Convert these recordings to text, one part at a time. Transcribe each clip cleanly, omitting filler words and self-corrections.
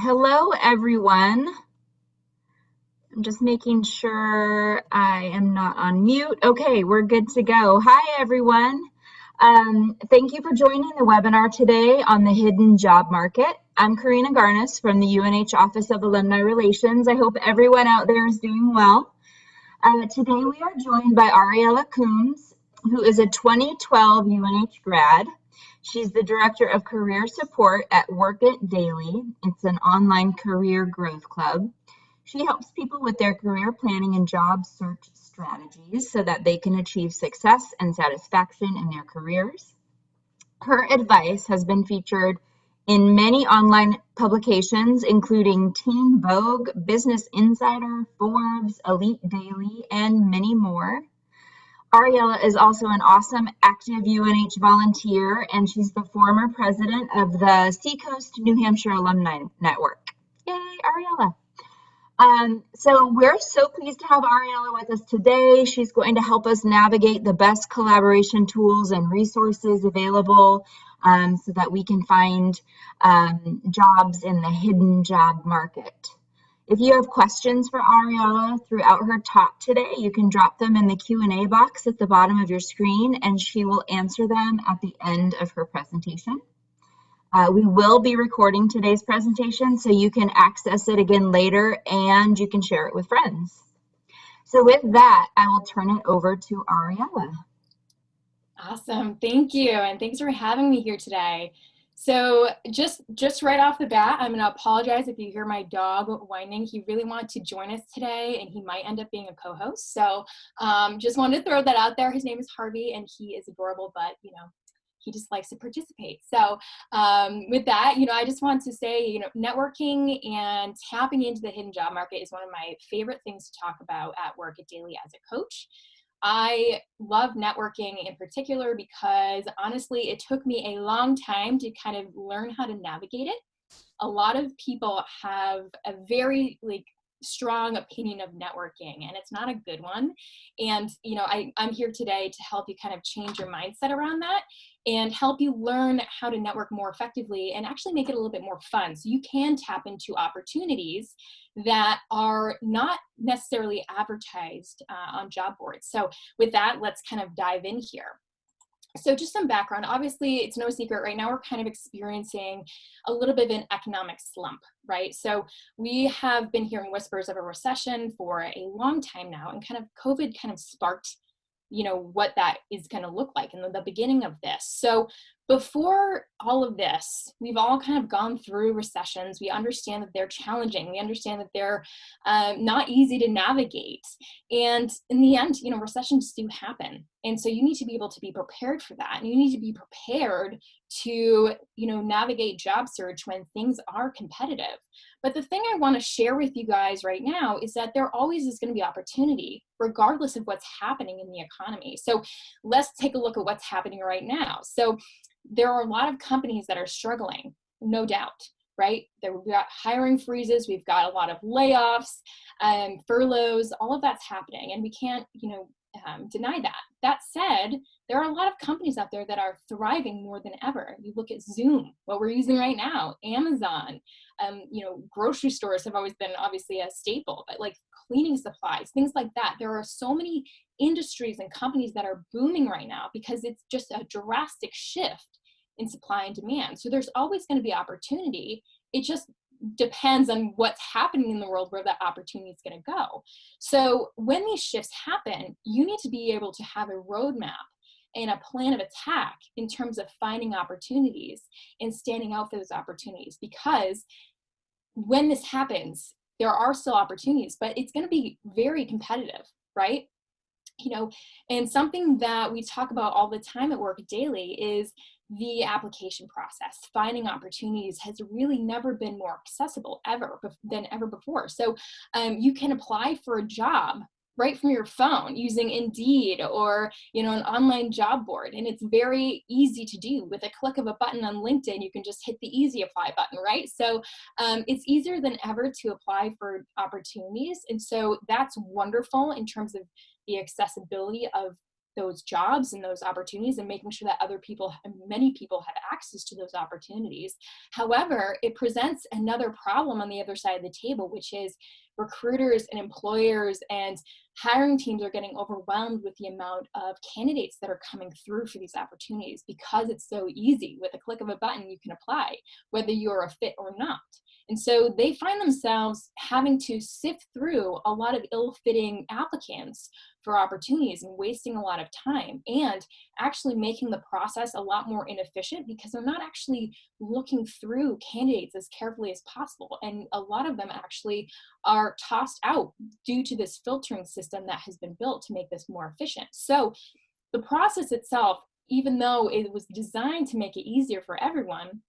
Hello, everyone. I'm just making sure I am not on mute. Okay, we're good to go. Hi, everyone. Thank you for joining the webinar today on the hidden job market. I'm Karina Garnis from the UNH Office of Alumni Relations. I hope everyone out there is doing well. Today we are joined by Ariella Coombs, who is a 2012 UNH grad. She's the Director of Career Support at Work It Daily. It's an online career growth club. She helps people with their career planning and job search strategies so that they can achieve success and satisfaction in their careers. Her advice has been featured in many online publications, including Teen Vogue, Business Insider, Forbes, Elite Daily, and many more. Ariella is also an awesome active UNH volunteer, and she's the former president of the Seacoast, New Hampshire Alumni Network. Yay, Ariella. So we're so pleased to have Ariella with us today. She's going to help us navigate the best collaboration tools and resources available so that we can find jobs in the hidden job market. If you have questions for Ariella throughout her talk today, you can drop them in the Q&A box at the bottom of your screen, and she will answer them at the end of her presentation. We will be recording today's presentation, so you can access it again later, and you can share it with friends. So with that, I will turn it over to Ariella. Awesome, thank you, and thanks for having me here today. So just right off the bat, I'm gonna apologize if you hear my dog whining. He really wanted to join us today, and he might end up being a co-host. So just wanted to throw that out there. His name is Harvey, and he is adorable, but he just likes to participate. So with that, I just want to say, networking and tapping into the hidden job market is one of my favorite things to talk about at Work It Daily as a coach. I love networking in particular because honestly, it took me a long time to kind of learn how to navigate it. A lot of people have a very strong opinion of networking, and it's not a good one. And I'm here today to help you kind of change your mindset around that and help you learn how to network more effectively and actually make it a little bit more fun so you can tap into opportunities that are not necessarily advertised on job boards. So with that, let's kind of dive in here. So just some background. Obviously, it's no secret right now we're kind of experiencing a little bit of an economic slump, right? So we have been hearing whispers of a recession for a long time now, and kind of COVID kind of sparked what that is going to look like in the beginning of this. So before all of this, we've all kind of gone through recessions. We understand that they're challenging. We understand that they're not easy to navigate. And in the end, recessions do happen. And so you need to be able to be prepared for that. And you need to be prepared to, navigate job search when things are competitive. But the thing I want to share with you guys right now is that there always is going to be opportunity, regardless of what's happening in the economy. So let's take a look at what's happening right now. So there are a lot of companies that are struggling, no doubt, right? We've got hiring freezes, we've got a lot of layoffs, furloughs, all of that's happening, and we can't, deny that. That said, there are a lot of companies out there that are thriving more than ever. You look at Zoom, what we're using right now, Amazon, grocery stores have always been obviously a staple, but like cleaning supplies, things like that. There are so many industries and companies that are booming right now because it's just a drastic shift in supply and demand. So there's always going to be opportunity. It just depends on what's happening in the world where that opportunity is going to go. So when these shifts happen, you need to be able to have a roadmap and a plan of attack in terms of finding opportunities and standing out for those opportunities. Because when this happens, there are still opportunities, but it's going to be very competitive, right? And something that we talk about all the time at Work Daily is the application process. Finding opportunities has really never been more accessible than ever before. So you can apply for a job right from your phone using Indeed or an online job board, and it's very easy to do. With a click of a button on LinkedIn, you can just hit the easy apply button, right? So it's easier than ever to apply for opportunities, and so that's wonderful in terms of the accessibility of those jobs and those opportunities and making sure that many people have access to those opportunities. However, it presents another problem on the other side of the table, which is recruiters and employers and hiring teams are getting overwhelmed with the amount of candidates that are coming through for these opportunities because it's so easy. With a click of a button, you can apply, whether you're a fit or not. And so they find themselves having to sift through a lot of ill-fitting applicants for opportunities and wasting a lot of time and actually making the process a lot more inefficient because they're not actually looking through candidates as carefully as possible. And a lot of them actually are tossed out due to this filtering system that has been built to make this more efficient. So the process itself, even though it was designed to make it easier for everyone,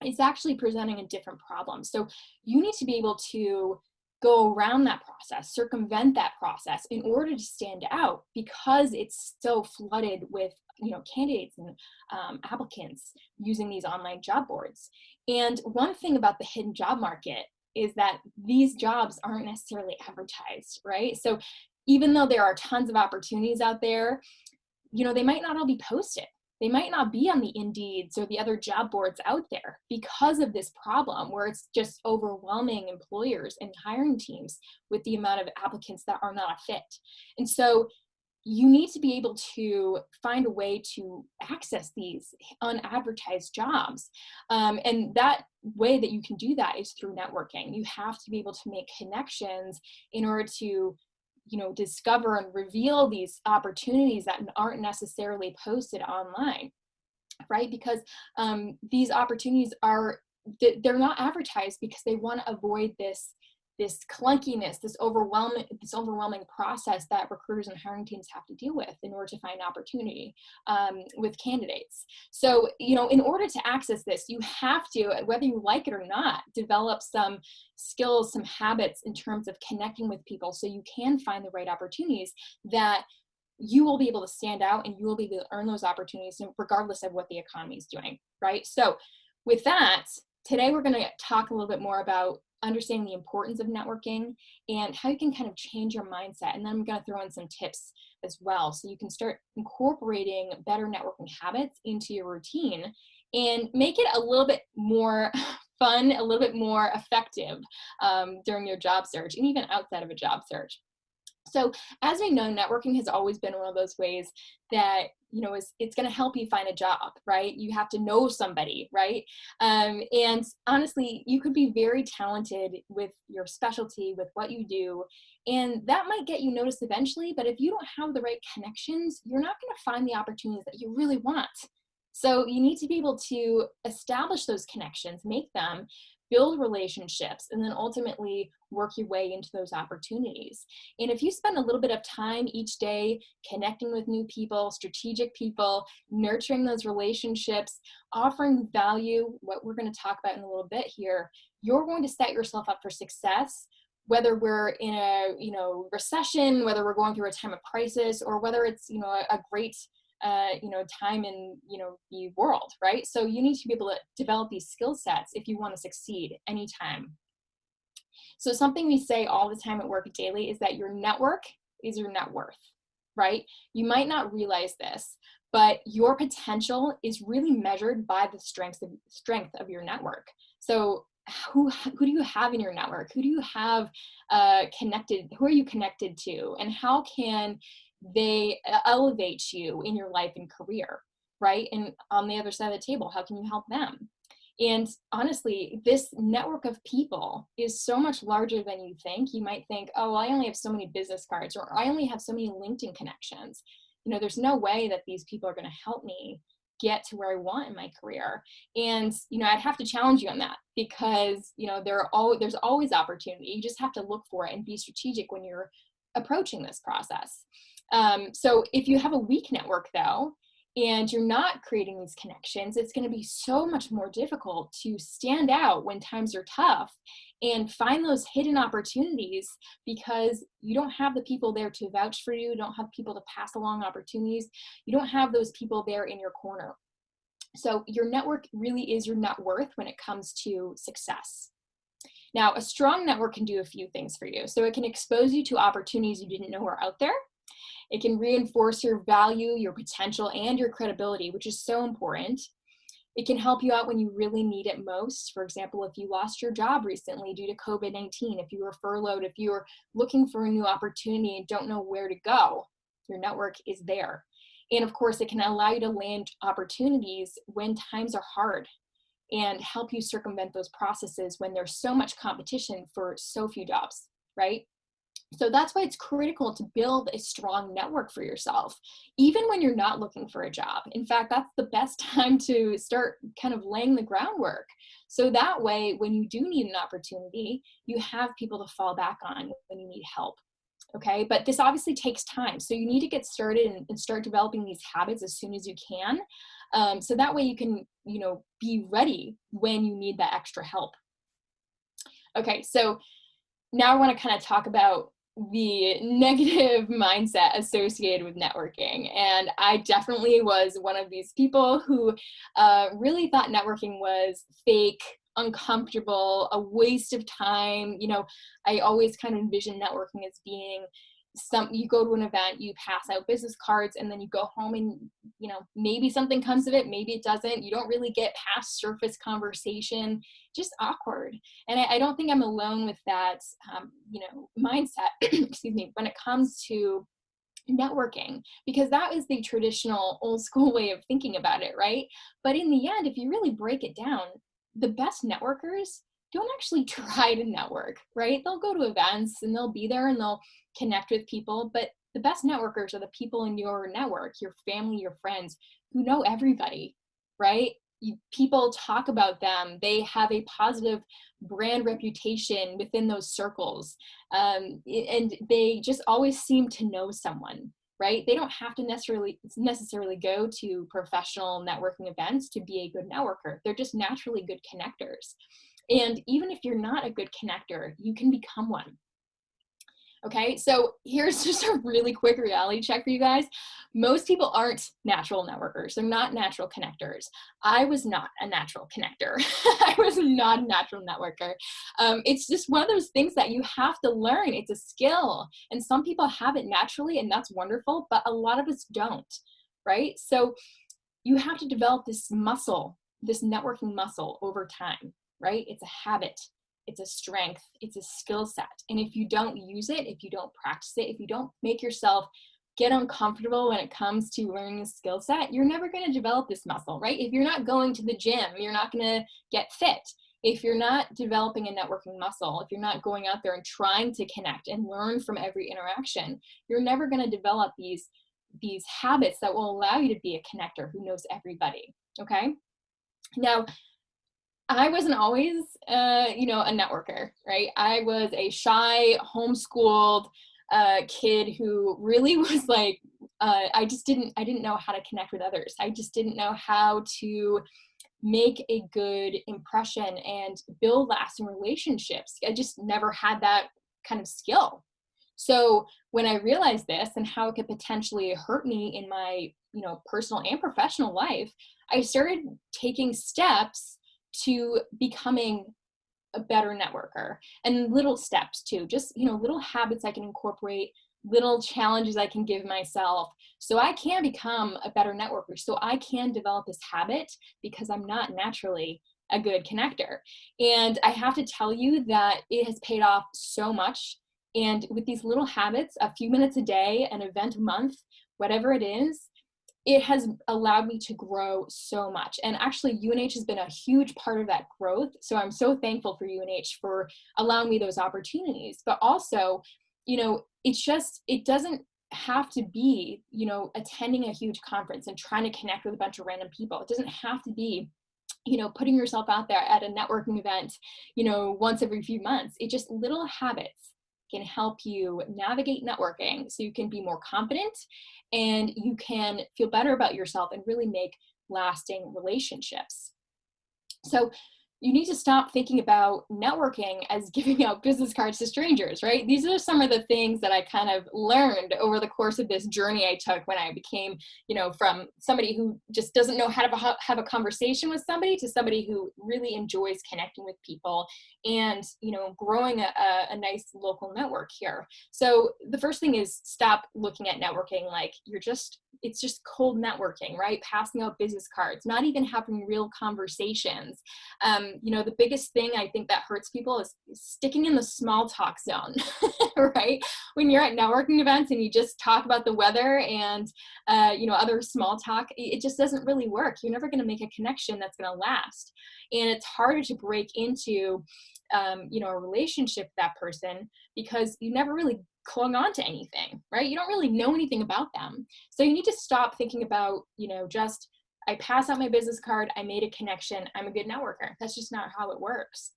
is actually presenting a different problem. So you need to be able to go around that process, circumvent that process in order to stand out because it's so flooded with candidates and applicants using these online job boards. And one thing about the hidden job market is that these jobs aren't necessarily advertised, right? So even though there are tons of opportunities out there, they might not all be posted. They might not be on the Indeeds or the other job boards out there because of this problem where it's just overwhelming employers and hiring teams with the amount of applicants that are not a fit. And so you need to be able to find a way to access these unadvertised jobs. And that way that you can do that is through networking. You have to be able to make connections in order to discover and reveal these opportunities that aren't necessarily posted online, right? Because these opportunities they're not advertised because they want to avoid this clunkiness, this overwhelming process that recruiters and hiring teams have to deal with in order to find opportunity with candidates. So, in order to access this, you have to, whether you like it or not, develop some skills, some habits in terms of connecting with people so you can find the right opportunities that you will be able to stand out and you will be able to earn those opportunities regardless of what the economy is doing, right? So with that, today we're going to talk a little bit more about understanding the importance of networking and how you can kind of change your mindset. And then I'm going to throw in some tips as well so you can start incorporating better networking habits into your routine and make it a little bit more fun, a little bit more effective during your job search and even outside of a job search. So as we know, networking has always been one of those ways that, it's going to help you find a job, right? You have to know somebody, right? And honestly, you could be very talented with your specialty, with what you do, and that might get you noticed eventually, but if you don't have the right connections, you're not going to find the opportunities that you really want. So you need to be able to establish those connections, make them, build relationships, and then ultimately work your way into those opportunities. And if you spend a little bit of time each day connecting with new people, strategic people, nurturing those relationships, offering value, what we're going to talk about in a little bit here, you're going to set yourself up for success, whether we're in a recession, whether we're going through a time of crisis, or whether it's a great time in the world, right? So you need to be able to develop these skill sets if you want to succeed anytime. So something we say all the time at work daily is that your network is your net worth, right? You might not realize this, but your potential is really measured by the strength of your network. So who do you have in your network? Who do you have connected? Who are you connected to? And how can they elevate you in your life and career, right? And on the other side of the table, how can you help them? And honestly, this network of people is so much larger than you think. You might think, oh, I only have so many business cards, or I only have so many LinkedIn connections. There's no way that these people are going to help me get to where I want in my career. And, I'd have to challenge you on that because, there's always opportunity. You just have to look for it and be strategic when you're approaching this process. So if you have a weak network though, and you're not creating these connections, it's going to be so much more difficult to stand out when times are tough and find those hidden opportunities because you don't have the people there to vouch for you, don't have people to pass along opportunities, you don't have those people there in your corner. So your network really is your net worth when it comes to success. Now, a strong network can do a few things for you. So it can expose you to opportunities you didn't know were out there. It can reinforce your value, your potential, and your credibility, which is so important. It can help you out when you really need it most. For example, if you lost your job recently due to COVID-19, if you were furloughed, if you were looking for a new opportunity and don't know where to go, your network is there. And of course, it can allow you to land opportunities when times are hard and help you circumvent those processes when there's so much competition for so few jobs, right? So that's why it's critical to build a strong network for yourself, even when you're not looking for a job. In fact, that's the best time to start kind of laying the groundwork. So that way, when you do need an opportunity, you have people to fall back on when you need help. Okay, but this obviously takes time. So you need to get started and start developing these habits as soon as you can. So that way you can, be ready when you need that extra help. Okay, so now I want to kind of talk about the negative mindset associated with networking. And I definitely was one of these people who really thought networking was fake, uncomfortable, a waste of time. I always kind of envision networking as being you go to an event, you pass out business cards, and then you go home and, maybe something comes of it, maybe it doesn't. You don't really get past surface conversation, just awkward. And I don't think I'm alone with that, mindset, excuse me, when it comes to networking, because that is the traditional old school way of thinking about it, right? But in the end, if you really break it down, the best networkers don't actually try to network, right? They'll go to events and they'll be there and they'll connect with people, but the best networkers are the people in your network, your family, your friends, who know everybody, right? People talk about them. They have a positive brand reputation within those circles. And they just always seem to know someone, right? They don't have to necessarily go to professional networking events to be a good networker. They're just naturally good connectors. And even if you're not a good connector, you can become one. Okay, so here's just a really quick reality check for you guys. Most people aren't natural networkers. They're not natural connectors. I was not a natural connector. I was not a natural networker. It's just one of those things that you have to learn. It's a skill. And some people have it naturally, and that's wonderful, but a lot of us don't, right? So you have to develop this muscle, this networking muscle over time, right? It's a habit. It's a strength, it's a skill set. And if you don't use it, if you don't practice it, if you don't make yourself get uncomfortable when it comes to learning a skill set, you're never going to develop this muscle, right? If you're not going to the gym, you're not going to get fit. If you're not developing a networking muscle, if you're not going out there and trying to connect and learn from every interaction, you're never going to develop these habits that will allow you to be a connector who knows everybody, okay? Now, I wasn't always, a networker, right? I was a shy, homeschooled kid who really was like, I didn't know how to connect with others. I just didn't know how to make a good impression and build lasting relationships. I just never had that kind of skill. So when I realized this and how it could potentially hurt me in my, personal and professional life, I started taking steps to becoming a better networker, and little steps too, just, little habits I can incorporate, little challenges I can give myself so I can become a better networker, so I can develop this habit, because I'm not naturally a good connector. And I have to tell you that it has paid off so much. And with these little habits, a few minutes a day, an event a month, whatever it is, it has allowed me to grow so much. And actually UNH has been a huge part of that growth. So I'm so thankful for UNH for allowing me those opportunities. But also, it doesn't have to be, attending a huge conference and trying to connect with a bunch of random people. It doesn't have to be, putting yourself out there at a networking event, once every few months. It just little habits can help you navigate networking so you can be more confident and you can feel better about yourself and really make lasting relationships. So you need to stop thinking about networking as giving out business cards to strangers, right? These are some of the things that I kind of learned over the course of this journey I took when I became, from somebody who just doesn't know how to have a conversation with somebody to somebody who really enjoys connecting with people and, you know, growing a nice local network here. So the first thing is stop looking at networking like it's just cold networking, right? Passing out business cards, not even having real conversations. You know, the biggest thing I think that hurts people is sticking in the small talk zone, right? When you're at networking events and you just talk about the weather and, you know, other small talk, it just doesn't really work. You're never going to make a connection that's going to last. And it's harder to break into, you know, a relationship with that person because you never really clung on to anything, right? You don't really know anything about them. So you need to stop thinking about, you know, just I pass out my business card, I made a connection, I'm a good networker. That's just not how it works.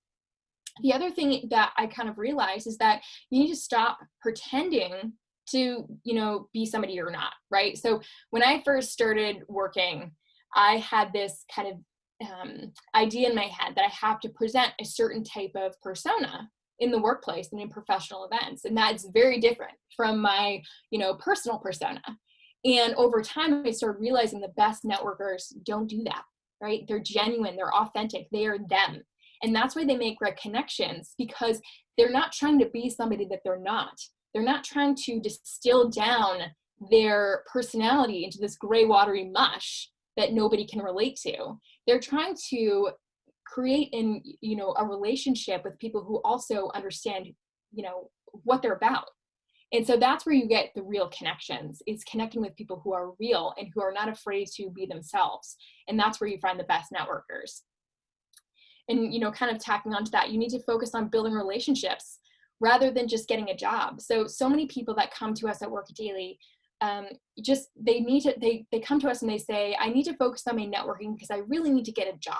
The other thing that I kind of realized is that you need to stop pretending to, you know, be somebody you're not, right? So when I first started working, I had this kind of idea in my head that I have to present a certain type of persona in the workplace and in professional events. And that's very different from my, you know, personal persona. And over time, I started realizing the best networkers don't do that, right? They're genuine, they're authentic, they are them. And that's why they make great connections, because they're not trying to be somebody that they're not. They're not trying to distill down their personality into this gray, watery mush that nobody can relate to. They're trying to create you know, a relationship with people who also understand, you know, what they're about. And so that's where you get the real connections, is connecting with people who are real and who are not afraid to be themselves. And that's where you find the best networkers. And, you know, kind of tacking onto that, you need to focus on building relationships rather than just getting a job. So many people that come to us at Work Daily, they come to us and they say, I need to focus on my networking because I really need to get a job.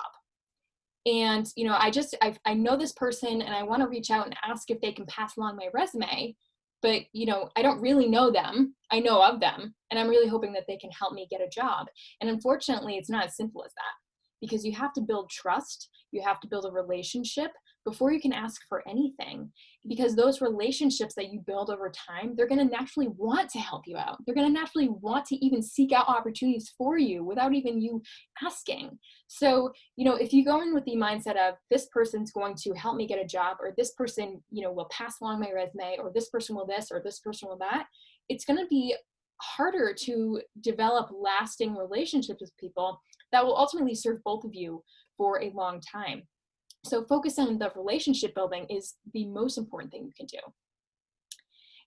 And, you know, I know this person and I want to reach out and ask if they can pass along my resume, but, you know, I don't really know them. I know of them, and I'm really hoping that they can help me get a job. And unfortunately, it's not as simple as that, because you have to build trust. You have to build a relationship before you can ask for anything, because those relationships that you build over time, they're going to naturally want to help you out. They're going to naturally want to even seek out opportunities for you without even you asking. So, you know, if you go in with the mindset of this person's going to help me get a job, or this person, you know, will pass along my resume, or this person will this, or this person will that, it's going to be harder to develop lasting relationships with people that will ultimately serve both of you for a long time. So focus on the relationship building is the most important thing you can do.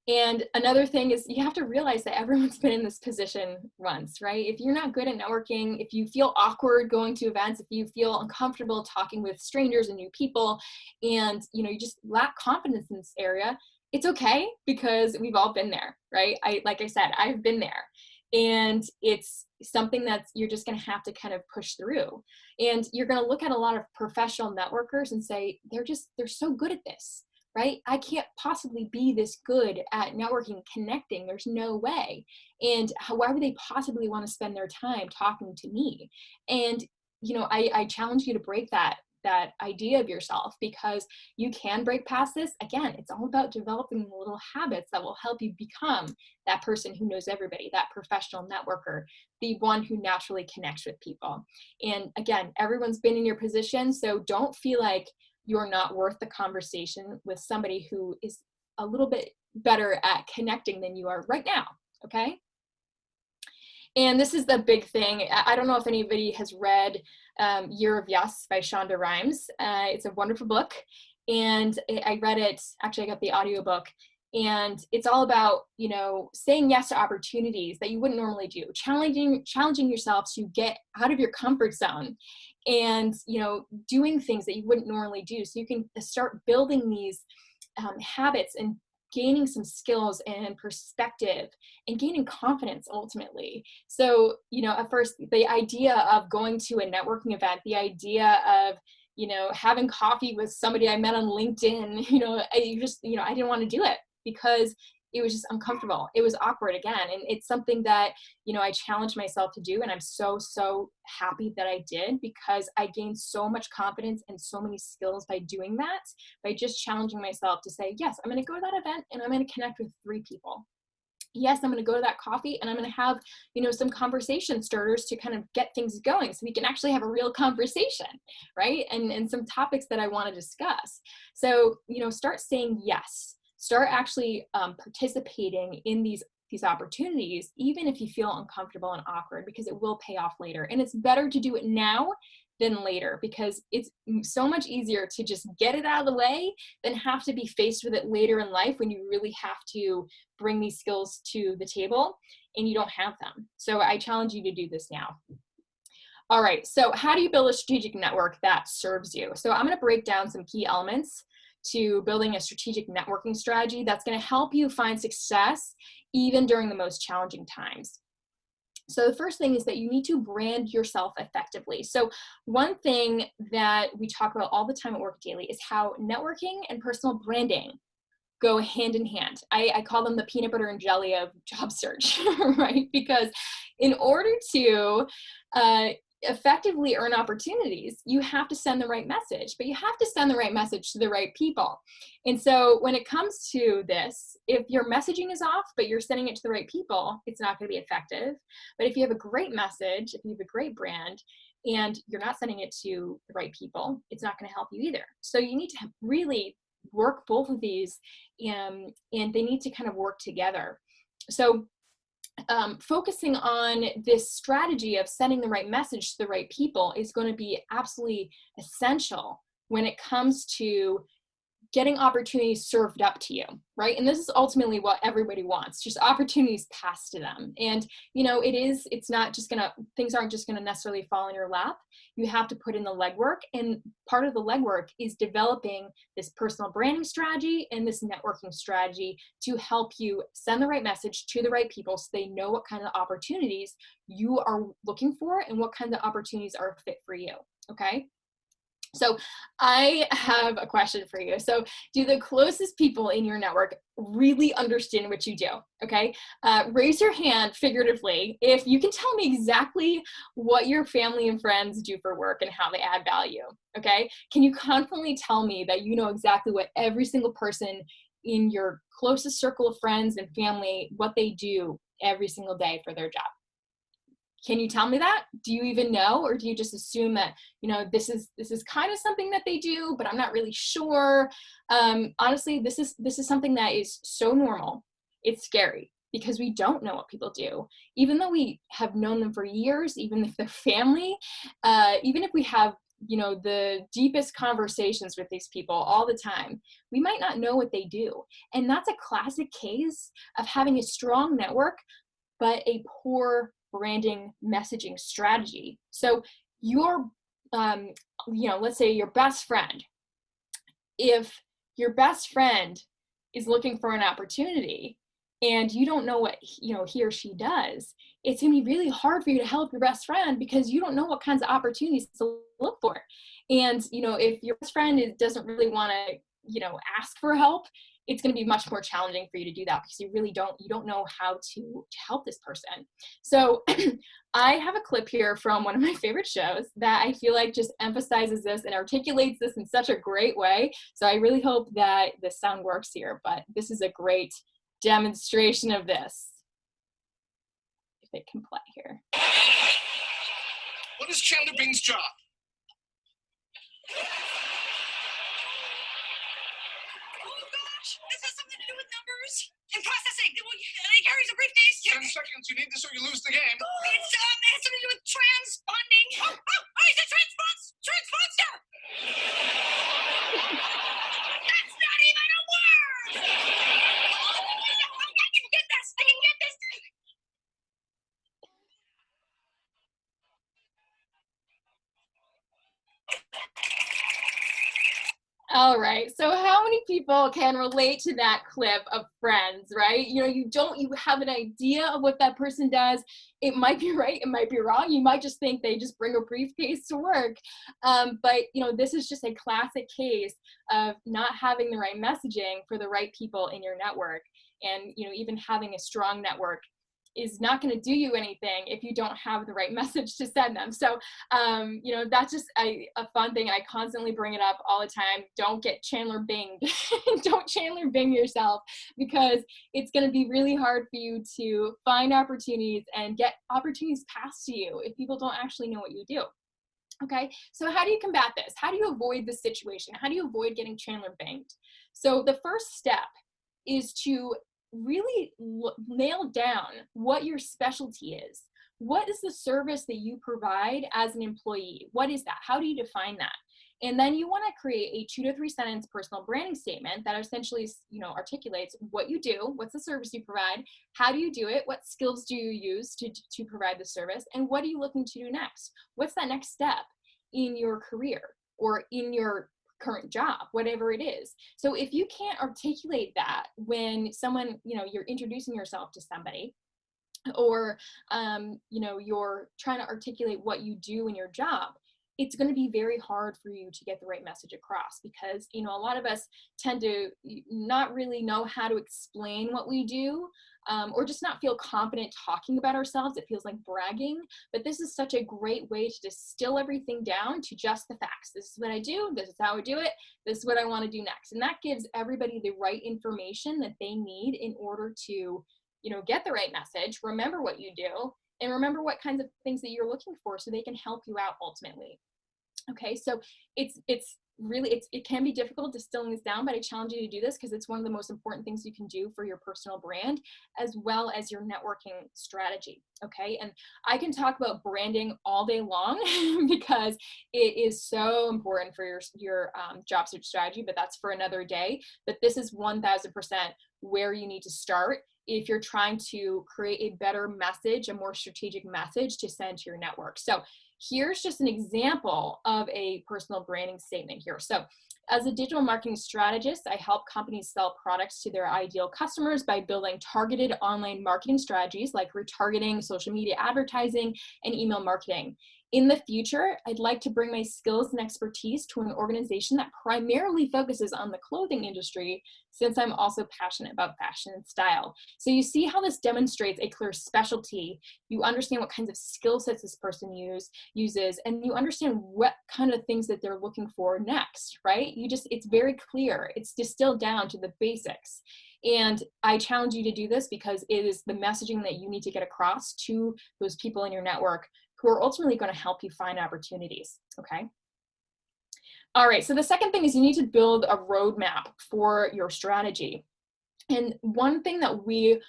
And another thing is you have to realize that everyone's been in this position once, right? If you're not good at networking, if you feel awkward going to events, if you feel uncomfortable talking with strangers and new people, and, you know, you just lack confidence in this area, it's okay, because we've all been there, right? Like I said, I've been there. And it's something that you're just going to have to kind of push through. And you're going to look at a lot of professional networkers and say, they're so good at this, right? I can't possibly be this good at networking and connecting. There's no way. And why would they possibly want to spend their time talking to me? And, you know, I challenge you to break that idea of yourself, because you can break past this. Again, it's all about developing little habits that will help you become that person who knows everybody, that professional networker, the one who naturally connects with people. And again, everyone's been in your position, so don't feel like you're not worth the conversation with somebody who is a little bit better at connecting than you are right now, okay? And this is the big thing. I don't know if anybody has read Year of Yes by Shonda Rhimes. It's a wonderful book. And I read it, actually I got the audiobook, and it's all about, you know, saying yes to opportunities that you wouldn't normally do, challenging yourself to get out of your comfort zone, and, you know, doing things that you wouldn't normally do. So you can start building these habits and gaining some skills and perspective and gaining confidence ultimately. So, you know, at first the idea of going to a networking event, the idea of, you know, having coffee with somebody I met on LinkedIn, you know, I didn't want to do it because it was just uncomfortable. It was awkward again. And it's something that, you know, I challenged myself to do. And I'm so, so happy that I did, because I gained so much confidence and so many skills by doing that, by just challenging myself to say, yes, I'm going to go to that event and I'm going to connect with 3 people. Yes, I'm going to go to that coffee and I'm going to have, some conversation starters to kind of get things going so we can actually have a real conversation, right? And some topics that I want to discuss. So, start saying yes. Start actually participating in these opportunities, even if you feel uncomfortable and awkward, because it will pay off later. And it's better to do it now than later, because it's so much easier to just get it out of the way than have to be faced with it later in life when you really have to bring these skills to the table and you don't have them. So I challenge you to do this now. All right, so how do you build a strategic network that serves you? So I'm going to break down some key elements to building a strategic networking strategy that's going to help you find success even during the most challenging times. So the first thing is that you need to brand yourself effectively. So one thing that we talk about all the time at Work Daily is how networking and personal branding go hand in hand. I call them the peanut butter and jelly of job search, right? Because in order to effectively earn opportunities, you have to send the right message, but you have to send the right message to the right people. And so when it comes to this, if your messaging is off, but you're sending it to the right people, it's not going to be effective. But if you have a great message, if you have a great brand, and you're not sending it to the right people, it's not going to help you either. So you need to really work both of these, and they need to kind of work together. So focusing on this strategy of sending the right message to the right people is going to be absolutely essential when it comes to getting opportunities served up to you, right? And this is ultimately what everybody wants, just opportunities passed to them. And, it's not just things aren't just gonna necessarily fall in your lap. You have to put in the legwork, and part of the legwork is developing this personal branding strategy and this networking strategy to help you send the right message to the right people so they know what kind of opportunities you are looking for and what kinds of opportunities are fit for you, okay? So I have a question for you. So do the closest people in your network really understand what you do? Okay. Raise your hand figuratively if you can tell me exactly what your family and friends do for work and how they add value. Okay. Can you confidently tell me that you know exactly what every single person in your closest circle of friends and family, what they do every single day for their job? Can you tell me that? Do you even know, or do you just assume that, this is kind of something that they do, but I'm not really sure? Honestly, this is something that is so normal. It's scary because we don't know what people do, even though we have known them for years, even if they're family, even if we have, the deepest conversations with these people all the time, we might not know what they do. And that's a classic case of having a strong network, but a poor branding messaging strategy. So your, let's say your best friend, if your best friend is looking for an opportunity and you don't know what, he or she does, it's gonna be really hard for you to help your best friend because you don't know what kinds of opportunities to look for. And, if your best friend doesn't really wanna, ask for help, it's going to be much more challenging for you to do that because you don't know how to help this person. So I have a clip here from one of my favorite shows that I feel like just emphasizes this and articulates this in such a great way. So I really hope that the sound works here, but this is a great demonstration of this. If it can play here. What is Chandler Bing's job? This has something to do with numbers and processing. Well, he carries a briefcase. 10 seconds. You need this or you lose the game. It has something to do with transponding. He's a transponster. That's not even a word. I can get this. All right, so how many people can relate to that clip of Friends, right? You have an idea of what that person does. It might be right, it might be wrong. You might just think they just bring a briefcase to work. But this is just a classic case of not having the right messaging for the right people in your network. And, even having a strong network is not going to do you anything if you don't have the right message to send them. So, you know, that's just a fun thing. I constantly bring it up all the time. Don't get Chandler Binged. Don't Chandler Bing yourself, because it's going to be really hard for you to find opportunities and get opportunities passed to you if people don't actually know what you do. Okay, so how do you combat this? How do you avoid this situation? How do you avoid getting Chandler Binged? So the first step is to really nail down what your specialty is. What is the service that you provide as an employee? What is that? How do you define that? And then you want to create a 2 to 3 sentence personal branding statement that essentially, you know, articulates what you do, what's the service you provide, how do you do it, what skills do you use to provide the service, and what are you looking to do next? What's that next step in your career or in your current job, whatever it is. So if you can't articulate that when someone, you know, you're introducing yourself to somebody, or you know, you're trying to articulate what you do in your job, it's going to be very hard for you to get the right message across, because, you know, a lot of us tend to not really know how to explain what we do, or just not feel confident talking about ourselves. It feels like bragging, but this is such a great way to distill everything down to just the facts. This is what I do. This is how I do it. This is what I want to do next. And that gives everybody the right information that they need in order to, you know, get the right message, remember what you do, and remember what kinds of things that you're looking for so they can help you out ultimately. Okay, so it can be difficult distilling this down, but I challenge you to do this because it's one of the most important things you can do for your personal brand as well as your networking strategy. Okay, and I can talk about branding all day long because it is so important for your job search strategy, but that's for another day. But this is 1000% where you need to start if you're trying to create a better message, a more strategic message to send to your network. So here's just an example of a personal branding statement here. So as a digital marketing strategist, I help companies sell products to their ideal customers by building targeted online marketing strategies like retargeting, social media advertising, and email marketing. In the future, I'd like to bring my skills and expertise to an organization that primarily focuses on the clothing industry, since I'm also passionate about fashion and style. So you see how this demonstrates a clear specialty. You understand what kinds of skill sets this person uses, and you understand what kind of things that they're looking for next, right? It's very clear. It's distilled down to the basics. And I challenge you to do this because it is the messaging that you need to get across to those people in your network who are ultimately going to help you find opportunities, okay? All right, so the second thing is you need to build a roadmap for your strategy. And one thing that we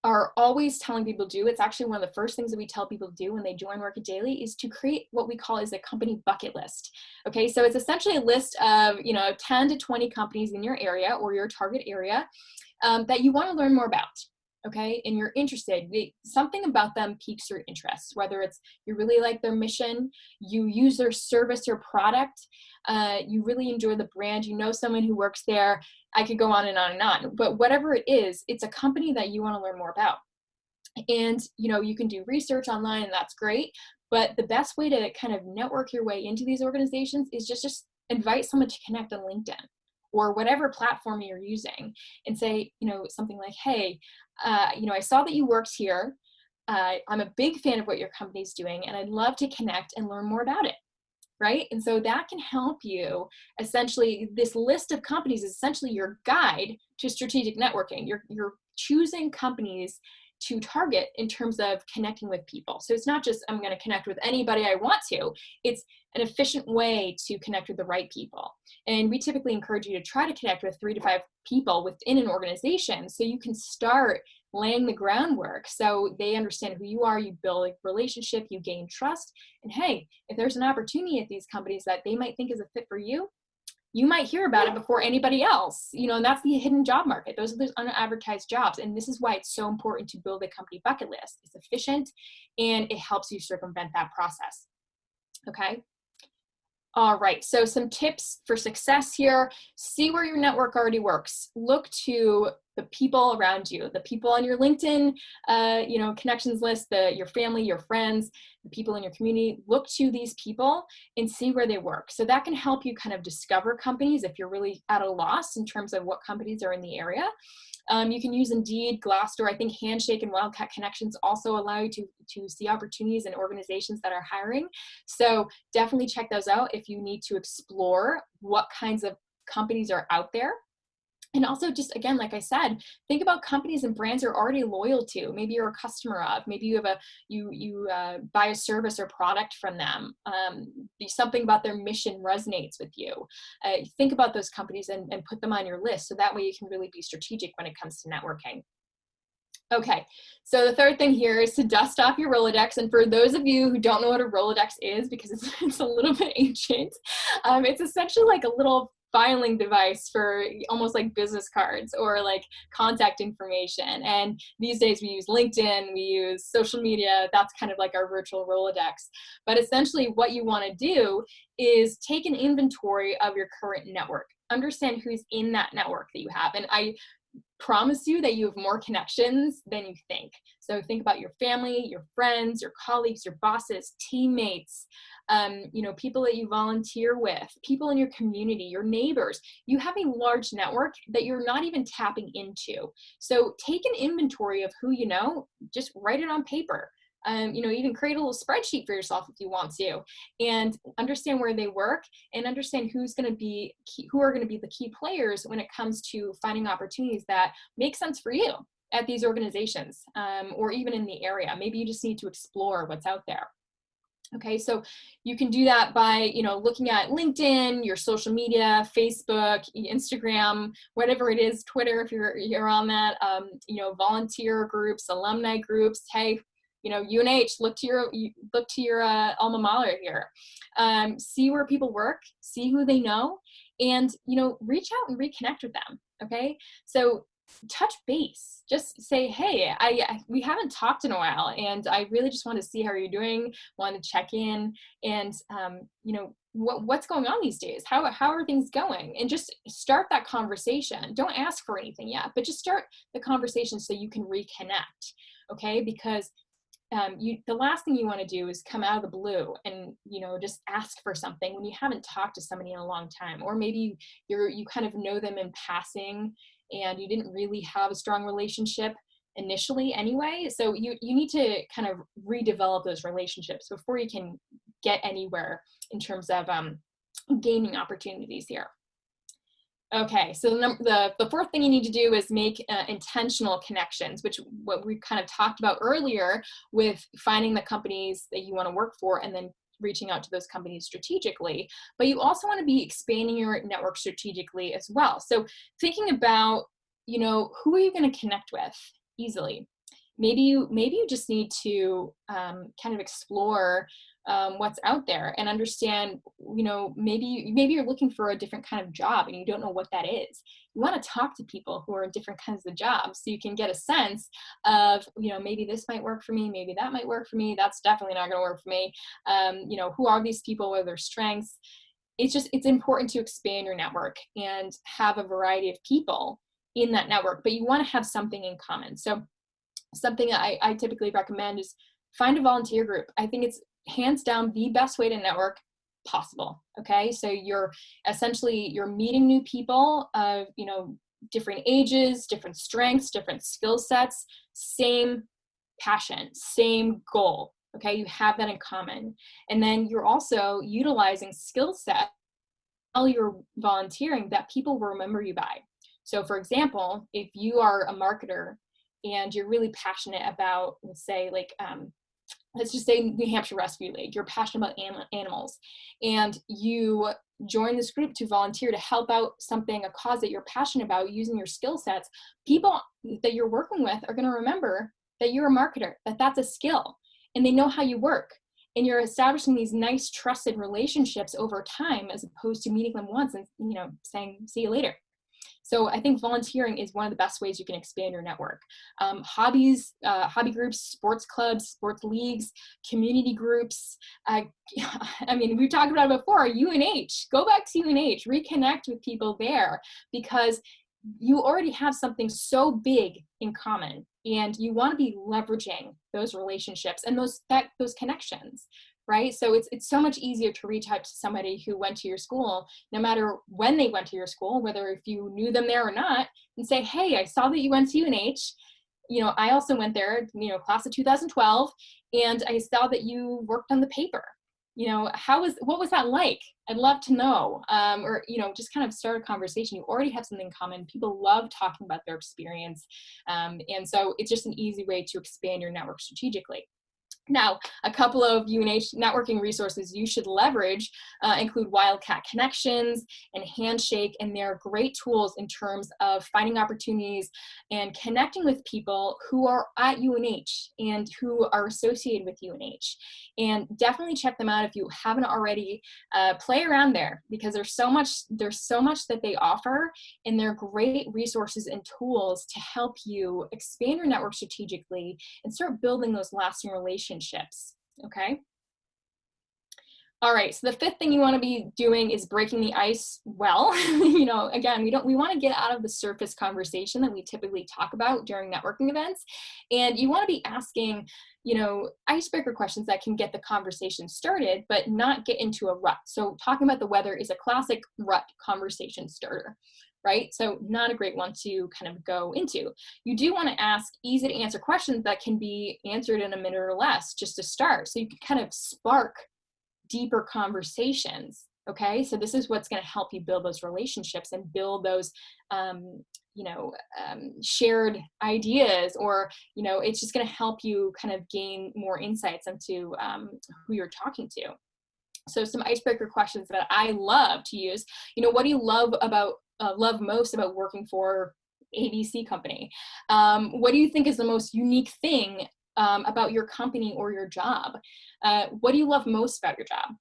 are always telling people to do, it's actually one of the first things that we tell people to do when they join Work It Daily, is to create what we call is a company bucket list. Okay, so it's essentially a list of 10 to 20 companies in your area or your target area that you want to learn more about. Okay, and you're interested, something about them piques your interest, whether it's you really like their mission, you use their service or product, you really enjoy the brand, you know someone who works there. I could go on and on and on, but whatever it is, it's a company that you want to learn more about. And you can do research online, and that's great, but the best way to kind of network your way into these organizations is just invite someone to connect on LinkedIn or whatever platform you're using, and say, something like, hey, I saw that you worked here. I'm a big fan of what your company's doing, and I'd love to connect and learn more about it, right? And so that can help you. Essentially, this list of companies is essentially your guide to strategic networking. You're choosing companies to target in terms of connecting with people. So it's not just, I'm going to connect with anybody I want to. It's an efficient way to connect with the right people. And we typically encourage you to try to connect with 3 to 5 people within an organization so you can start laying the groundwork so they understand who you are, you build a relationship, you gain trust. And hey, if there's an opportunity at these companies that they might think is a fit for you, you might hear about it before anybody else, and that's the hidden job market. Those are those unadvertised jobs. And this is why it's so important to build a company bucket list. It's efficient and it helps you circumvent that process. Okay. All right. So some tips for success here. See where your network already works. Look to the people around you, the people on your LinkedIn, connections list, your family, your friends, the people in your community. Look to these people and see where they work. So that can help you kind of discover companies if you're really at a loss in terms of what companies are in the area. You can use Indeed, Glassdoor. I think Handshake and Wildcat Connections also allow you to see opportunities in organizations that are hiring. So definitely check those out if you need to explore what kinds of companies are out there. And also just, again, like I said, think about companies and brands you're already loyal to. Maybe you're a customer of, maybe you have you buy a service or product from them. Something about their mission resonates with you. Think about those companies and put them on your list. So that way you can really be strategic when it comes to networking. Okay, so the third thing here is to dust off your Rolodex. And for those of you who don't know what a Rolodex is, because it's a little bit ancient, it's essentially like a little filing device for almost like business cards or like contact information. And these days we use LinkedIn, we use social media. That's kind of like our virtual Rolodex. But essentially what you want to do is take an inventory of your current network. Understand who's in that network that you have. And I promise you that you have more connections than you think. So think about your family, your friends, your colleagues, your bosses, teammates, people that you volunteer with, people in your community, your neighbors. You have a large network that you're not even tapping into. So take an inventory of who you know, just write it on paper. You can create a little spreadsheet for yourself if you want to, and understand where they work and understand who are going to be the key players when it comes to finding opportunities that make sense for you at these organizations, or even in the area. Maybe you just need to explore what's out there. Okay, so you can do that by, looking at LinkedIn, your social media, Facebook, Instagram, whatever it is, Twitter if you're on that, volunteer groups, alumni groups. Hey, UNH, look to your alma mater here. See where people work, see who they know, and reach out and reconnect with them. Okay, so touch base. Just say, hey, we haven't talked in a while, and I really just want to see how you're doing. Want to check in, and what's going on these days? How are things going? And just start that conversation. Don't ask for anything yet, but just start the conversation so you can reconnect. Okay, because the last thing you want to do is come out of the blue and just ask for something when you haven't talked to somebody in a long time, or maybe you kind of know them in passing and you didn't really have a strong relationship initially anyway. So you need to kind of redevelop those relationships before you can get anywhere in terms of gaining opportunities here. Okay, so the fourth thing you need to do is make intentional connections, which what we kind of talked about earlier with finding the companies that you want to work for and then reaching out to those companies strategically. But you also want to be expanding your network strategically as well. So thinking about, who are you going to connect with easily? Maybe you just need to kind of explore what's out there and understand, maybe you're looking for a different kind of job and you don't know what that is. You want to talk to people who are in different kinds of jobs so you can get a sense of, maybe this might work for me, maybe that might work for me, that's definitely not going to work for me. Who are these people, what are their strengths? It's important to expand your network and have a variety of people in that network, but you want to have something in common. So something I typically recommend is find a volunteer group. I think it's hands down the best way to network possible. Okay, so you're meeting new people of different ages, different strengths, different skill sets, same passion, same goal. Okay, you have that in common, and then you're also utilizing skill set while you're volunteering that people will remember you by. So for example, if you are a marketer and you're really passionate about, let's just say New Hampshire Rescue League, you're passionate about animals, and you join this group to volunteer to help out a cause that you're passionate about using your skill sets, people that you're working with are going to remember that you're a marketer, that's a skill, and they know how you work. And you're establishing these nice trusted relationships over time as opposed to meeting them once and saying, see you later. So I think volunteering is one of the best ways you can expand your network. Hobbies, hobby groups, sports clubs, sports leagues, community groups. We've talked about it before, UNH. Go back to UNH, reconnect with people there, because you already have something so big in common, and you want to be leveraging those relationships and those connections, right? So it's so much easier to reach out to somebody who went to your school, no matter when they went to your school, whether if you knew them there or not, and say, hey, I saw that you went to UNH. You know, I also went there, you know, class of 2012, and I saw that you worked on the paper. You know, what was that like? I'd love to know. Or, you know, just kind of start a conversation. You already have something in common. People love talking about their experience. And so it's just an easy way to expand your network strategically. Now, a couple of UNH networking resources you should leverage include Wildcat Connections and Handshake, and they're great tools in terms of finding opportunities and connecting with people who are at UNH and who are associated with UNH. And definitely check them out if you haven't already. Play around there, because there's so much that they offer, and they're great resources and tools to help you expand your network strategically and start building those lasting relationships, okay? All right, so the fifth thing you want to be doing is breaking the ice well. You know, again, we want to get out of the surface conversation that we typically talk about during networking events, and you want to be asking, you know, icebreaker questions that can get the conversation started, but not get into a rut. So talking about the weather is a classic rut conversation starter, right? So not a great one to kind of go into. You do want to ask easy to answer questions that can be answered in a minute or less, just to start, so you can kind of spark deeper conversations, okay? So this is what's going to help you build those relationships and build those, shared ideas, or, you know, it's just going to help you kind of gain more insights into who you're talking to. So some icebreaker questions that I love to use, you know, what do you love most about working for ABC company? What do you think is the most unique thing about your company or your job? What do you love most about your job?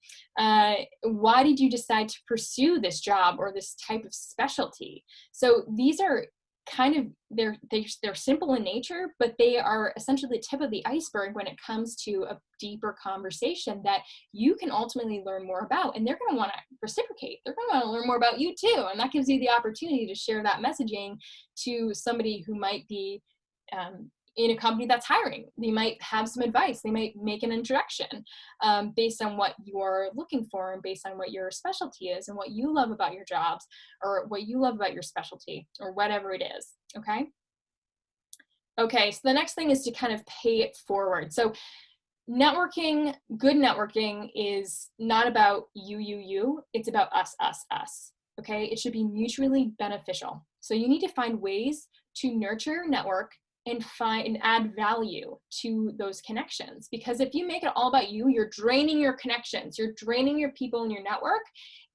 Why did you decide to pursue this job or this type of specialty? So these are kind of, they're simple in nature, but they are essentially the tip of the iceberg when it comes to a deeper conversation that you can ultimately learn more about, and they're going to want to reciprocate. They're going to want to learn more about you too, and that gives you the opportunity to share that messaging to somebody who might be in a company that's hiring. They might have some advice. They might make an introduction based on what you're looking for, and based on what your specialty is and what you love about your jobs, or what you love about your specialty, or whatever it is, okay? Okay, so the next thing is to kind of pay it forward. So networking, good networking is not about you, it's about us, okay? It should be mutually beneficial. So you need to find ways to nurture your network and add value to those connections. Because if you make it all about you, you're draining your connections, you're draining your people in your network,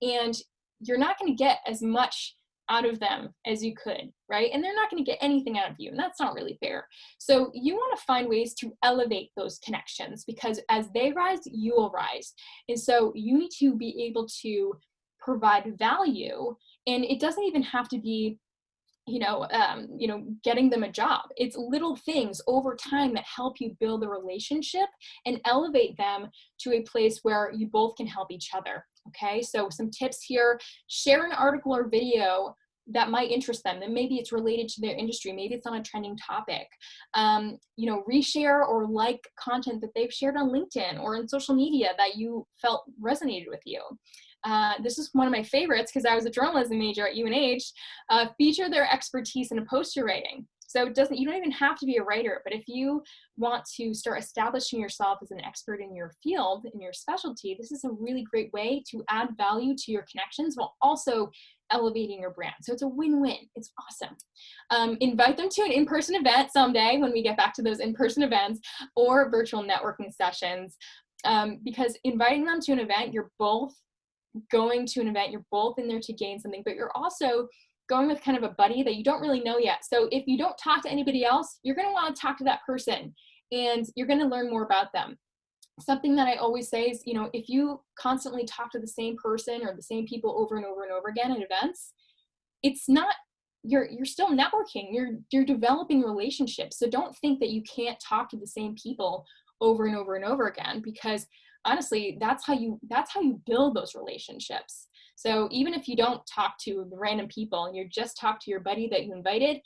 and you're not going to get as much out of them as you could, right? And they're not going to get anything out of you, and that's not really fair. So you want to find ways to elevate those connections, because as they rise, you will rise. And so you need to be able to provide value, and it doesn't even have to be getting them a job. It's little things over time that help you build a relationship and elevate them to a place where you both can help each other. Okay, so some tips here: share an article or video that might interest them. Then maybe it's related to their industry. Maybe it's on a trending topic. Reshare or like content that they've shared on LinkedIn or in social media that you felt resonated with you. This is one of my favorites because I was a journalism major at UNH. Feature their expertise in a post you're writing. So you don't even have to be a writer, but if you want to start establishing yourself as an expert in your field, in your specialty, this is a really great way to add value to your connections while also elevating your brand. So it's a win-win. It's awesome. Invite them to an in-person event someday when we get back to those in-person events, or virtual networking sessions, because inviting them to an event, you're both going to an event, you're both in there to gain something, but you're also going with kind of a buddy that you don't really know yet. So if you don't talk to anybody else, you're going to want to talk to that person, and you're going to learn more about them. Something that I always say is, if you constantly talk to the same person or the same people over and over and over again at events, it's not, you're still networking, you're developing relationships. So don't think that you can't talk to the same people over and over and over again, because honestly, that's how you build those relationships. So even if you don't talk to the random people and you just talk to your buddy that you invited,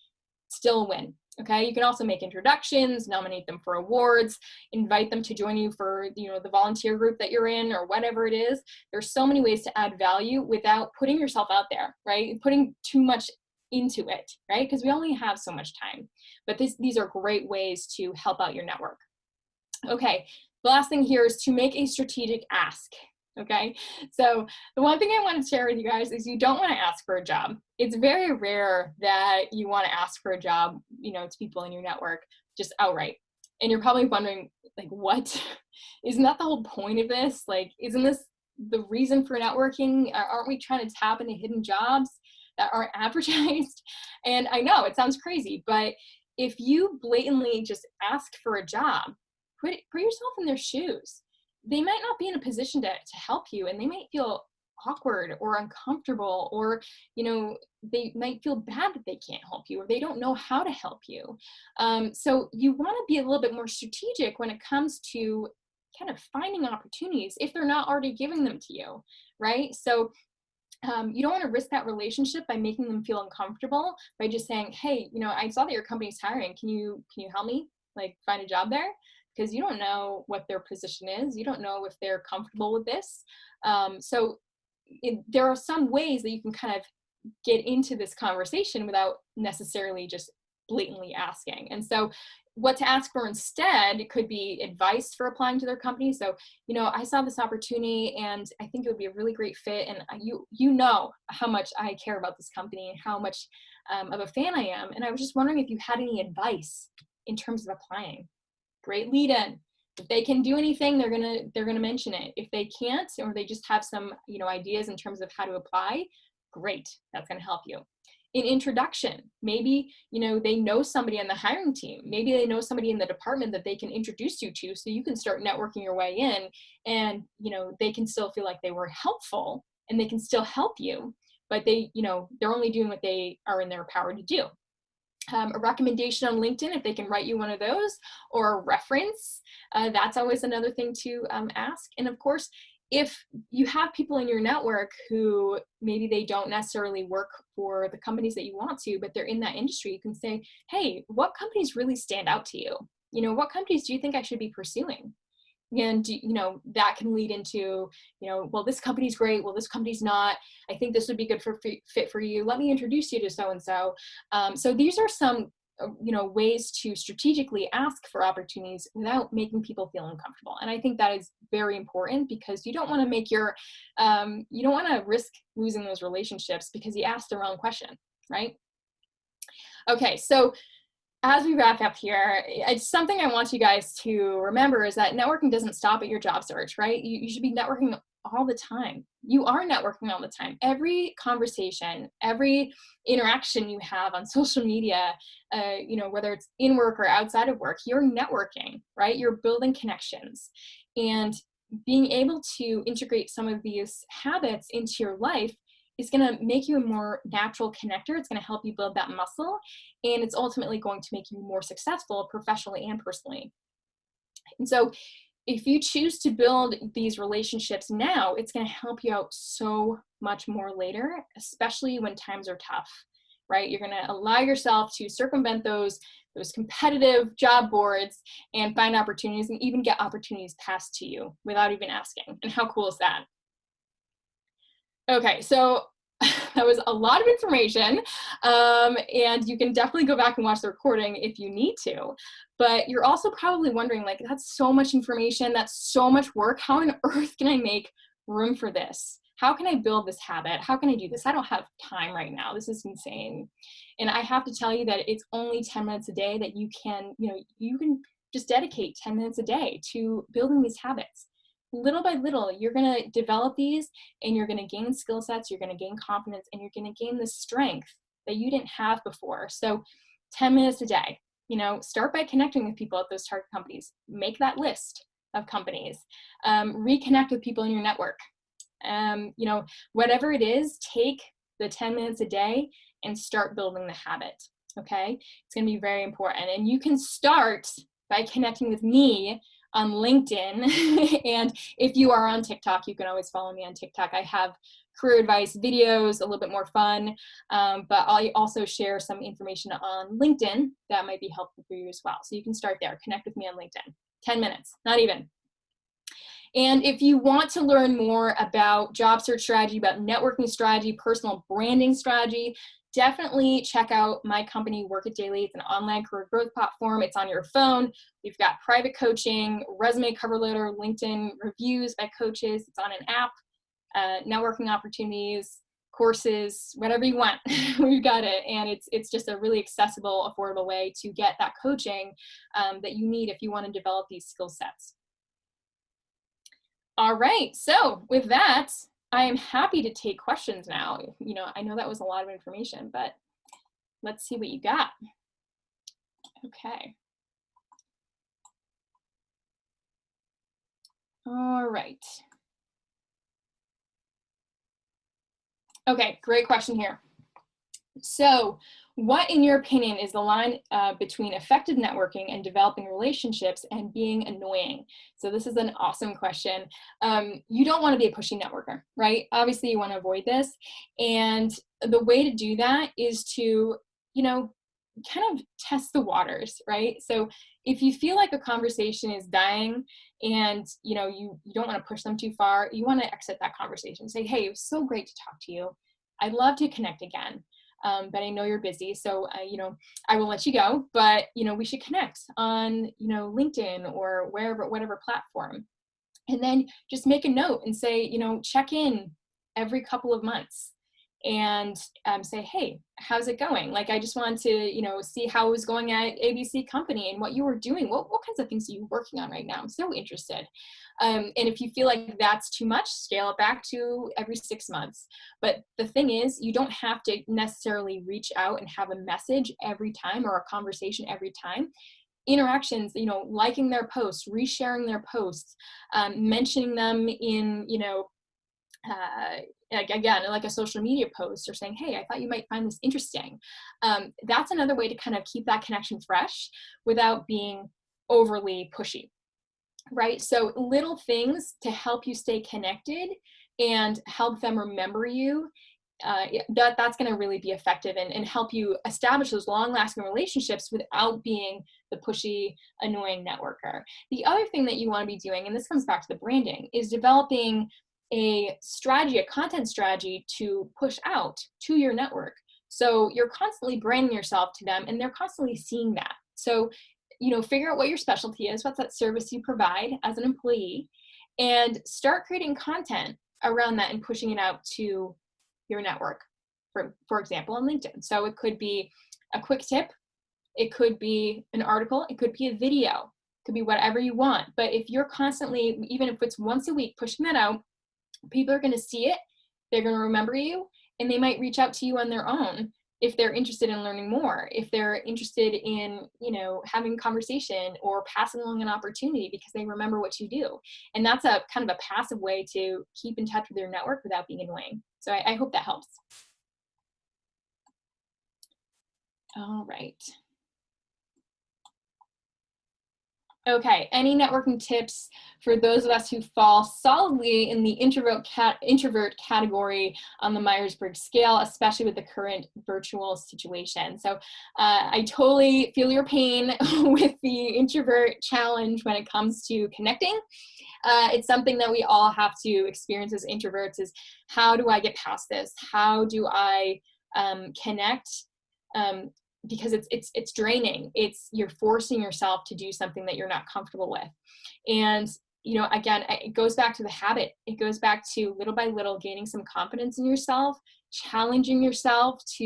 still a win. Okay, you can also make introductions, nominate them for awards, invite them to join you for, you know, the volunteer group that you're in or whatever it is. There's so many ways to add value without putting yourself out there, right? Putting too much into it, right? Because we only have so much time. But these are great ways to help out your network. Okay, the last thing here is to make a strategic ask. Okay, so the one thing I want to share with you guys is you don't want to ask for a job. It's very rare that you want to ask for a job, you know, to people in your network just outright. And you're probably wondering, like, what? Isn't that the whole point of this? Like, isn't this the reason for networking? Aren't we trying to tap into hidden jobs that aren't advertised? And I know it sounds crazy, but if you blatantly just ask for a job, put yourself in their shoes. They might not be in a position to help you, and they might feel awkward or uncomfortable, or, you know, they might feel bad that they can't help you, or they don't know how to help you. So you want to be a little bit more strategic when it comes to kind of finding opportunities if they're not already giving them to you, right? So you don't want to risk that relationship by making them feel uncomfortable by just saying, hey, you know, I saw that your company's hiring. Can you help me, like, find a job there? Because you don't know what their position is. You don't know if they're comfortable with this. So there are some ways that you can kind of get into this conversation without necessarily just blatantly asking. And so what to ask for instead could be advice for applying to their company. So, you know, I saw this opportunity and I think it would be a really great fit. And you know how much I care about this company and how much of a fan I am. And I was just wondering if you had any advice in terms of applying. Great lead in. If they can do anything, they're gonna mention it. If they can't, or they just have some, you know, ideas in terms of how to apply, great. That's gonna help you. In introduction, maybe, you know, they know somebody on the hiring team. Maybe they know somebody in the department that they can introduce you to, so you can start networking your way in, and, you know, they can still feel like they were helpful and they can still help you, but they, you know, they're only doing what they are in their power to do. A recommendation on LinkedIn, if they can write you one of those, or a reference, that's always another thing to ask. And of course, if you have people in your network who maybe they don't necessarily work for the companies that you want to, but they're in that industry, you can say, hey, what companies really stand out to you? You know, what companies do you think I should be pursuing? And, you know, that can lead into, you know, well, this company's great. Well, this company's not. I think this would be good for fit for you. Let me introduce you to so-and-so. So these are some, you know, ways to strategically ask for opportunities without making people feel uncomfortable. And I think that is very important, because you don't want to make your, you don't want to risk losing those relationships because you asked the wrong question, right? Okay, so as we wrap up here, it's something I want you guys to remember is that networking doesn't stop at your job search, right? You should be networking all the time. You are networking all the time. Every conversation, every interaction you have on social media, you know, whether it's in work or outside of work, you're networking, right? You're building connections. And being able to integrate some of these habits into your life is going to make you a more natural connector. It's going to help you build that muscle, and it's ultimately going to make you more successful professionally and personally. And so if you choose to build these relationships now, it's going to help you out so much more later, especially when times are tough, right? You're going to allow yourself to circumvent those competitive job boards and find opportunities, and even get opportunities passed to you without even asking. And how cool is that? Okay, so that was a lot of information, and you can definitely go back and watch the recording if you need to. But you're also probably wondering, like, that's so much information, that's so much work. How on earth can I make room for this? How can I build this habit? How can I do this? I don't have time right now. This is insane. And I have to tell you that it's only 10 minutes a day that you can, you can just dedicate 10 minutes a day to building these habits. Little by little, you're going to develop these, and you're going to gain skill sets, you're going to gain confidence, and you're going to gain the strength that you didn't have before. So 10 minutes a day, start by connecting with people at those target companies. Make that list of companies. Reconnect with people in your network. Whatever it is, take the 10 minutes a day and start building the habit, okay? It's going to be very important. And you can start by connecting with me on LinkedIn. And if you are on TikTok, you can always follow me on TikTok. I have career advice videos, a little bit more fun, but I'll also share some information on LinkedIn that might be helpful for you as well. So you can start there, connect with me on LinkedIn. 10 minutes, not even. And if you want to learn more about job search strategy, about networking strategy, personal branding strategy, definitely check out my company, Work It Daily. It's an online career growth platform. It's on your phone. We've got private coaching, resume cover letter, LinkedIn reviews by coaches. It's on an app, networking opportunities, courses, whatever you want. We've got it. And it's just a really accessible, affordable way to get that coaching that you need if you want to develop these skill sets. All right, so with that, I am happy to take questions now. You know, I know that was a lot of information, but let's see what you got. Okay. All right. Okay, great question here. So what, in your opinion, is the line between effective networking and developing relationships and being annoying? So this is an awesome question. You don't want to be a pushy networker, right? Obviously, you want to avoid this. And the way to do that is to, you know, kind of test the waters, right? So if you feel like a conversation is dying and, you know, you don't want to push them too far, you want to exit that conversation. Say, hey, it was so great to talk to you. I'd love to connect again. But I know you're busy, so you know, I will let you go, but you know, we should connect on, you know, LinkedIn or wherever, whatever platform. And then just make a note and say, you know, check in every couple of months and say, hey, how's it going? Like, I just wanted to, you know, see how it was going at ABC company and what you were doing. What kinds of things are you working on right now? I'm so interested. And if you feel like that's too much, scale it back to every 6 months. But the thing is, you don't have to necessarily reach out and have a message every time or a conversation every time. Interactions, you know, liking their posts, resharing their posts, mentioning them in, you know, again, like a social media post, or saying, hey, I thought you might find this interesting. That's another way to kind of keep that connection fresh without being overly pushy. Right? So little things to help you stay connected and help them remember you, that's going to really be effective and help you establish those long-lasting relationships without being the pushy, annoying networker. The other thing that you want to be doing, and this comes back to the branding, is developing a strategy, a content strategy to push out to your network. So you're constantly branding yourself to them and they're constantly seeing that. So you know, figure out what your specialty is, what's that service you provide as an employee, and start creating content around that and pushing it out to your network, for example, on LinkedIn. So it could be a quick tip, it could be an article, it could be a video, it could be whatever you want. But if you're constantly, even if it's once a week, pushing that out, people are going to see it, they're going to remember you, and they might reach out to you on their own if they're interested in learning more, if they're interested in, you know, having a conversation or passing along an opportunity because they remember what you do. And that's a kind of a passive way to keep in touch with your network without being annoying. So I hope that helps. All right. Okay, any networking tips for those of us who fall solidly in the introvert category on the Myers-Briggs scale, especially with the current virtual situation? So I totally feel your pain with the introvert challenge when it comes to connecting. It's something that we all have to experience as introverts, is how do I get past this? How do I connect? Because it's draining. You're forcing yourself to do something that you're not comfortable with. And, you know, again, it goes back to the habit. It goes back to little by little gaining some confidence in yourself, challenging yourself to,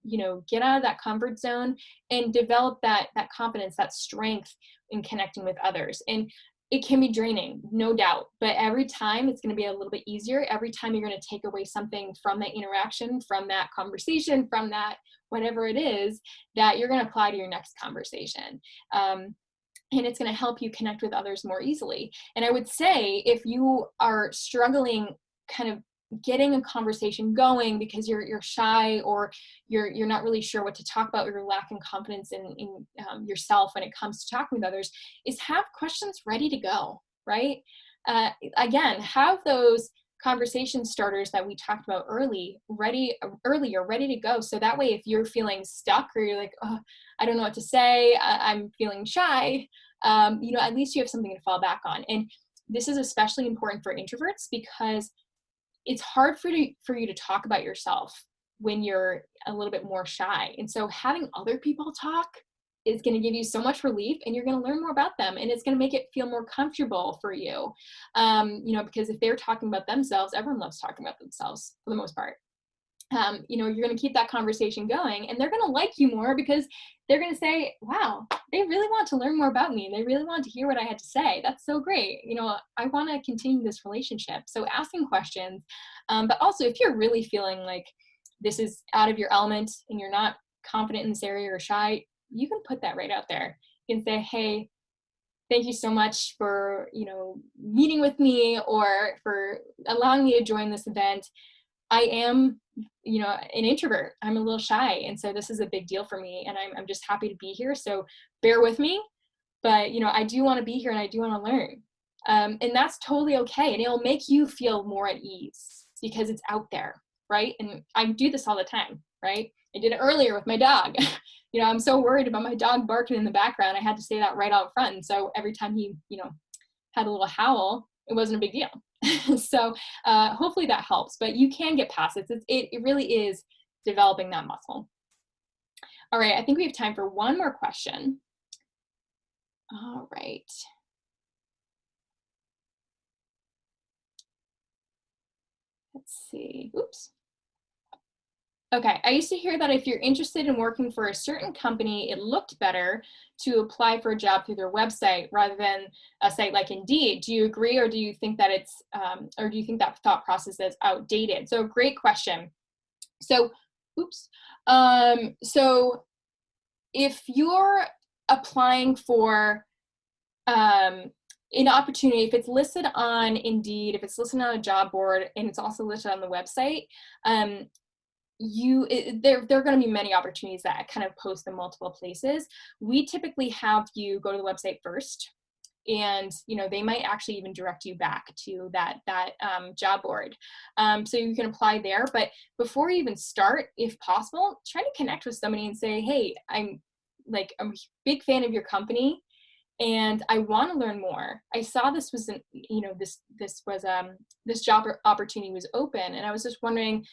you know, get out of that comfort zone and develop that confidence, that strength in connecting with others. And it can be draining, no doubt, but every time it's going to be a little bit easier. Every time you're going to take away something from that interaction, from that conversation, from that whatever it is that you're going to apply to your next conversation. And it's going to help you connect with others more easily. And I would say if you are struggling kind of getting a conversation going because you're shy or you're not really sure what to talk about, or you're lacking confidence in yourself when it comes to talking with others, is have questions ready to go, right? Again, have those conversation starters that we talked about earlier, ready to go. So that way, if you're feeling stuck or you're like, oh, I don't know what to say, I'm feeling shy, at least you have something to fall back on. And this is especially important for introverts because it's hard for you to talk about yourself when you're a little bit more shy. And so having other people talk is going to give you so much relief, and you're going to learn more about them, and it's going to make it feel more comfortable for you. Because if they're talking about themselves, everyone loves talking about themselves for the most part. You're going to keep that conversation going, and they're going to like you more because they're going to say, wow, they really want to learn more about me. They really want to hear what I had to say. That's so great. I want to continue this relationship. So asking questions, but also if you're really feeling like this is out of your element and you're not confident in this area or shy, you can put that right out there. You can say, hey, thank you so much for, meeting with me or for allowing me to join this event. I am, an introvert. I'm a little shy. And so this is a big deal for me. And I'm just happy to be here. So bear with me. But, I do want to be here and I do want to learn. And that's totally okay. And it'll make you feel more at ease because it's out there, right? And I do this all the time, right? I did it earlier with my dog. I'm so worried about my dog barking in the background. I had to say that right out front. And so every time he, had a little howl, it wasn't a big deal. So hopefully that helps, but you can get past it. It really is developing that muscle. All right, I think we have time for one more question. All right. Let's see. Oops. Okay, I used to hear that if you're interested in working for a certain company, it looked better to apply for a job through their website rather than a site like Indeed. Do you agree, or do you think that or do you think that thought process is outdated? So great question. So, so if you're applying for an opportunity, if it's listed on Indeed, if it's listed on a job board, and it's also listed on the website, there are going to be many opportunities that kind of post in multiple places. We typically have you go to the website first, and they might actually even direct you back to that job board, so you can apply there. But before you even start, if possible, try to connect with somebody and say, hey, I'm a big fan of your company and I want to learn more. I saw this was this job opportunity was open, and I was just wondering,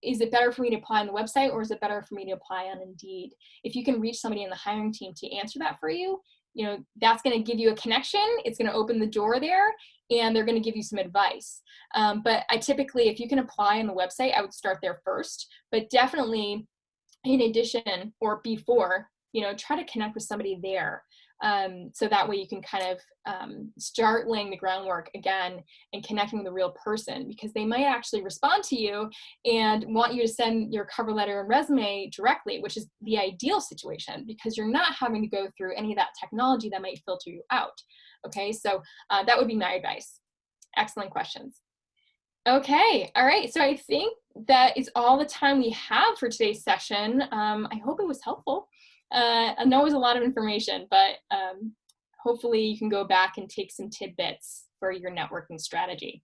is it better for me to apply on the website, or is it better for me to apply on Indeed? If you can reach somebody in the hiring team to answer that for you, that's going to give you a connection. It's going to open the door there, and they're going to give you some advice. But I typically, if you can apply on the website, I would start there first. But definitely, in addition or before, try to connect with somebody there. So that way you can kind of start laying the groundwork again and connecting with a real person, because they might actually respond to you and want you to send your cover letter and resume directly, which is the ideal situation because you're not having to go through any of that technology that might filter you out. Okay, so that would be my advice. Excellent questions. Okay, all right, so I think that is all the time we have for today's session. I hope it was helpful. I know it was a lot of information, but hopefully you can go back and take some tidbits for your networking strategy.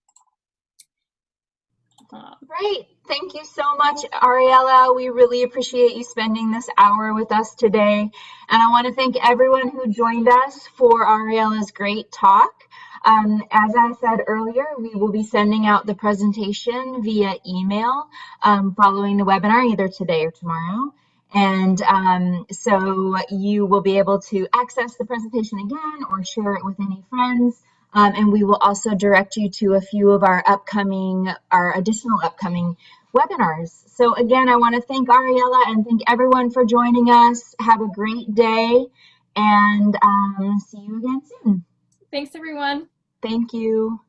Great. Thank you so much, Ariella. We really appreciate you spending this hour with us today. And I want to thank everyone who joined us for Ariella's great talk. As I said earlier, we will be sending out the presentation via email following the webinar, either today or tomorrow. And so you will be able to access the presentation again or share it with any friends. And we will also direct you to a few of our additional upcoming webinars. So again, I want to thank Ariella and thank everyone for joining us. Have a great day, and see you again soon. Thanks, everyone. Thank you.